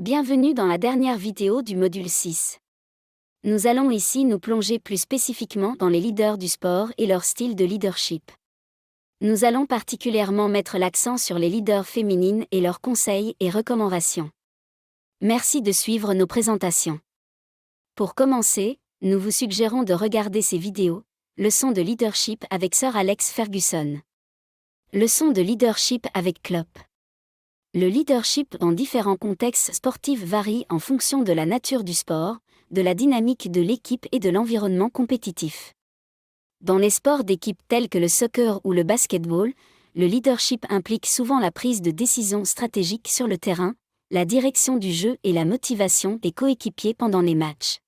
Bienvenue dans la dernière vidéo du module 6. Nous allons ici nous plonger plus spécifiquement dans les leaders du sport et leur style de leadership. Nous allons particulièrement mettre l'accent sur les leaders féminines et leurs conseils et recommandations. Merci de suivre nos présentations. Pour commencer, nous vous suggérons de regarder ces vidéos, Leçon de leadership avec Sir Alex Ferguson. Leçon de leadership avec Klopp. Le leadership dans différents contextes sportifs varie en fonction de la nature du sport, de la dynamique de l'équipe et de l'environnement compétitif. Dans les sports d'équipe tels que le soccer ou le basketball, le leadership implique souvent la prise de décisions stratégiques sur le terrain, la direction du jeu et la motivation des coéquipiers pendant les matchs.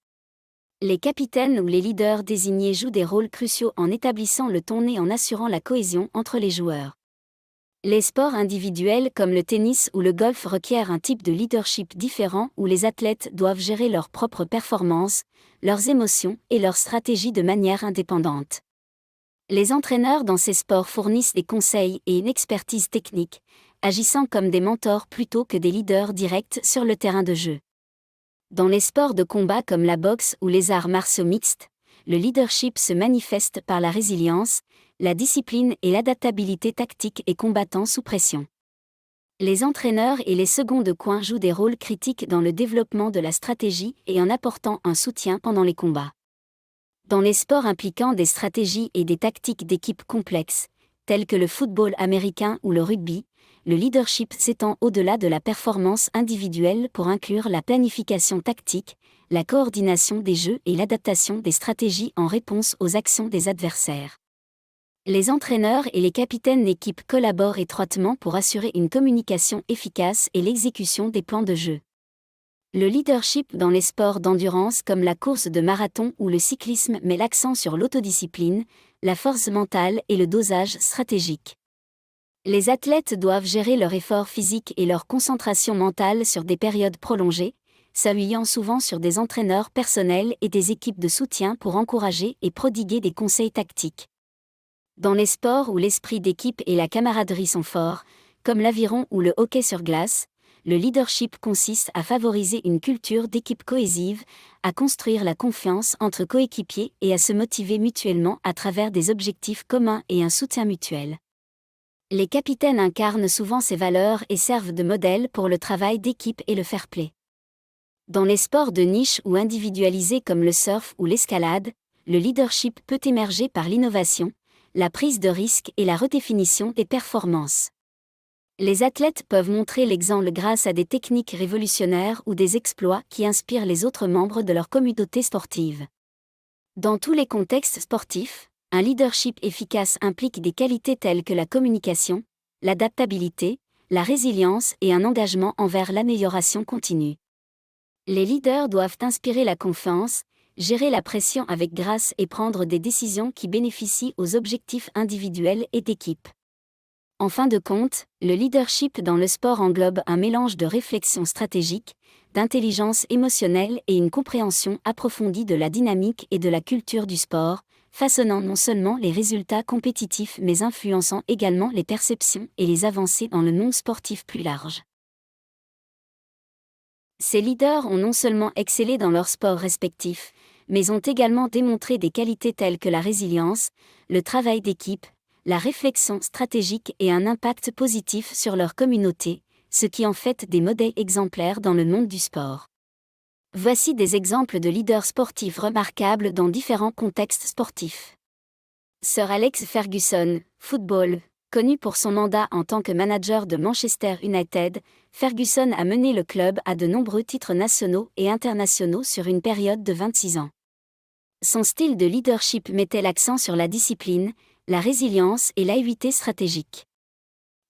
Les capitaines ou les leaders désignés jouent des rôles cruciaux en établissant le ton et en assurant la cohésion entre les joueurs. Les sports individuels comme le tennis ou le golf requièrent un type de leadership différent où les athlètes doivent gérer leurs propres performances, leurs émotions et leurs stratégies de manière indépendante. Les entraîneurs dans ces sports fournissent des conseils et une expertise technique, agissant comme des mentors plutôt que des leaders directs sur le terrain de jeu. Dans les sports de combat comme la boxe ou les arts martiaux mixtes, le leadership se manifeste par la résilience, la discipline et l'adaptabilité tactique et combattant sous pression. Les entraîneurs et les seconds de coin jouent des rôles critiques dans le développement de la stratégie et en apportant un soutien pendant les combats. Dans les sports impliquant des stratégies et des tactiques d'équipe complexes, tels que le football américain ou le rugby, le leadership s'étend au-delà de la performance individuelle pour inclure la planification tactique, la coordination des jeux et l'adaptation des stratégies en réponse aux actions des adversaires. Les entraîneurs et les capitaines d'équipe collaborent étroitement pour assurer une communication efficace et l'exécution des plans de jeu. Le leadership dans les sports d'endurance comme la course de marathon ou le cyclisme met l'accent sur l'autodiscipline, la force mentale et le dosage stratégique. Les athlètes doivent gérer leur effort physique et leur concentration mentale sur des périodes prolongées, s'appuyant souvent sur des entraîneurs personnels et des équipes de soutien pour encourager et prodiguer des conseils tactiques. Dans les sports où l'esprit d'équipe et la camaraderie sont forts, comme l'aviron ou le hockey sur glace, le leadership consiste à favoriser une culture d'équipe cohésive, à construire la confiance entre coéquipiers et à se motiver mutuellement à travers des objectifs communs et un soutien mutuel. Les capitaines incarnent souvent ces valeurs et servent de modèle pour le travail d'équipe et le fair play. Dans les sports de niche ou individualisés comme le surf ou l'escalade, le leadership peut émerger par l'innovation, la prise de risque et la redéfinition des performances. Les athlètes peuvent montrer l'exemple grâce à des techniques révolutionnaires ou des exploits qui inspirent les autres membres de leur communauté sportive. Dans tous les contextes sportifs, un leadership efficace implique des qualités telles que la communication, l'adaptabilité, la résilience et un engagement envers l'amélioration continue. Les leaders doivent inspirer la confiance, gérer la pression avec grâce et prendre des décisions qui bénéficient aux objectifs individuels et d'équipe. En fin de compte, le leadership dans le sport englobe un mélange de réflexion stratégique, d'intelligence émotionnelle et une compréhension approfondie de la dynamique et de la culture du sport, façonnant non seulement les résultats compétitifs mais influençant également les perceptions et les avancées dans le monde sportif plus large. Ces leaders ont non seulement excellé dans leurs sports respectifs, mais ont également démontré des qualités telles que la résilience, le travail d'équipe, la réflexion stratégique et un impact positif sur leur communauté, ce qui en fait des modèles exemplaires dans le monde du sport. Voici des exemples de leaders sportifs remarquables dans différents contextes sportifs. Sir Alex Ferguson, football. Connu pour son mandat en tant que manager de Manchester United, Ferguson a mené le club à de nombreux titres nationaux et internationaux sur une période de 26 ans. Son style de leadership mettait l'accent sur la discipline, la résilience et l'acuité stratégique.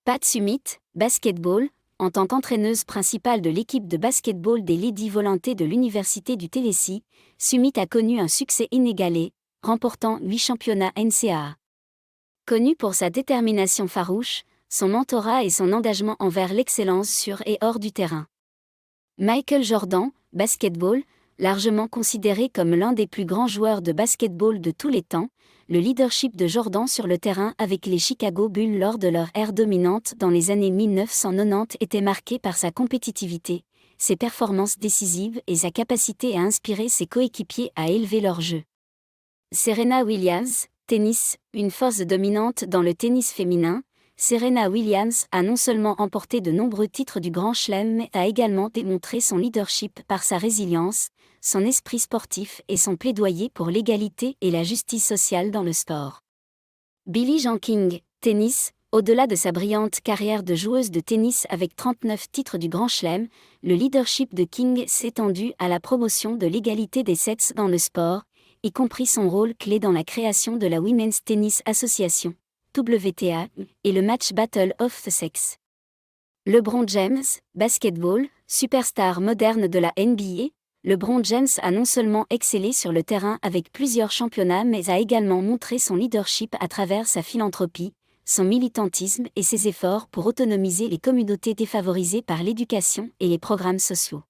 Pat Summitt, basketball, en tant qu'entraîneuse principale de l'équipe de basketball des Lady Volunteers de l'Université du Tennessee, Summitt a connu un succès inégalé, remportant 8 championnats NCAA. Connu pour sa détermination farouche, son mentorat et son engagement envers l'excellence sur et hors du terrain. Michael Jordan, basketball, largement considéré comme l'un des plus grands joueurs de basketball de tous les temps, le leadership de Jordan sur le terrain avec les Chicago Bulls lors de leur ère dominante dans les années 1990 était marqué par sa compétitivité, ses performances décisives et sa capacité à inspirer ses coéquipiers à élever leur jeu. Serena Williams, tennis, une force dominante dans le tennis féminin. Serena Williams a non seulement remporté de nombreux titres du Grand Chelem mais a également démontré son leadership par sa résilience, son esprit sportif et son plaidoyer pour l'égalité et la justice sociale dans le sport. Billie Jean King, tennis, au-delà de sa brillante carrière de joueuse de tennis avec 39 titres du Grand Chelem, le leadership de King s'est étendu à la promotion de l'égalité des sexes dans le sport, y compris son rôle clé dans la création de la Women's Tennis Association, WTA, et le match Battle of the Sexes. LeBron James, basketball, superstar moderne de la NBA, LeBron James a non seulement excellé sur le terrain avec plusieurs championnats mais a également montré son leadership à travers sa philanthropie, son militantisme et ses efforts pour autonomiser les communautés défavorisées par l'éducation et les programmes sociaux.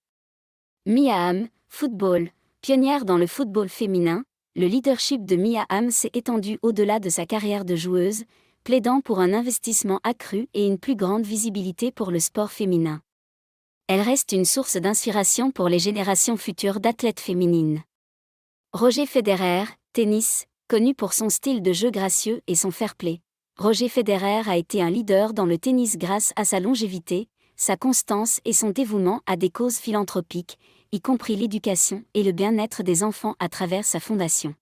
Mia Hamm, football, pionnière dans le football féminin, le leadership de Mia Hamm s'est étendu au-delà de sa carrière de joueuse, plaidant pour un investissement accru et une plus grande visibilité pour le sport féminin. Elle reste une source d'inspiration pour les générations futures d'athlètes féminines. Roger Federer, tennis, connu pour son style de jeu gracieux et son fair-play. Roger Federer a été un leader dans le tennis grâce à sa longévité, sa constance et son dévouement à des causes philanthropiques, y compris l'éducation et le bien-être des enfants à travers sa fondation.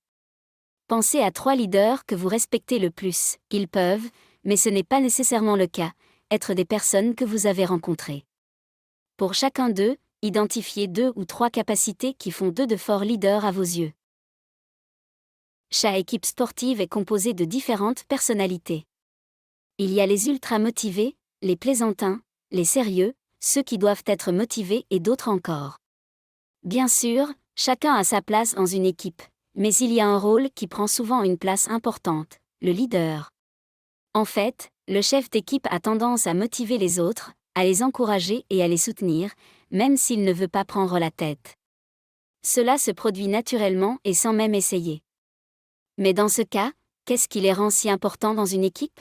Pensez à 3 leaders que vous respectez le plus. Ils peuvent, mais ce n'est pas nécessairement le cas, être des personnes que vous avez rencontrées. Pour chacun d'eux, identifiez 2 ou 3 capacités qui font d'eux de forts leaders à vos yeux. Chaque équipe sportive est composée de différentes personnalités. Il y a les ultra-motivés, les plaisantins, les sérieux, ceux qui doivent être motivés et d'autres encore. Bien sûr, chacun a sa place dans une équipe, mais il y a un rôle qui prend souvent une place importante, le leader. En fait, le chef d'équipe a tendance à motiver les autres, à les encourager et à les soutenir, même s'il ne veut pas prendre la tête. Cela se produit naturellement et sans même essayer. Mais dans ce cas, qu'est-ce qui les rend si importants dans une équipe ?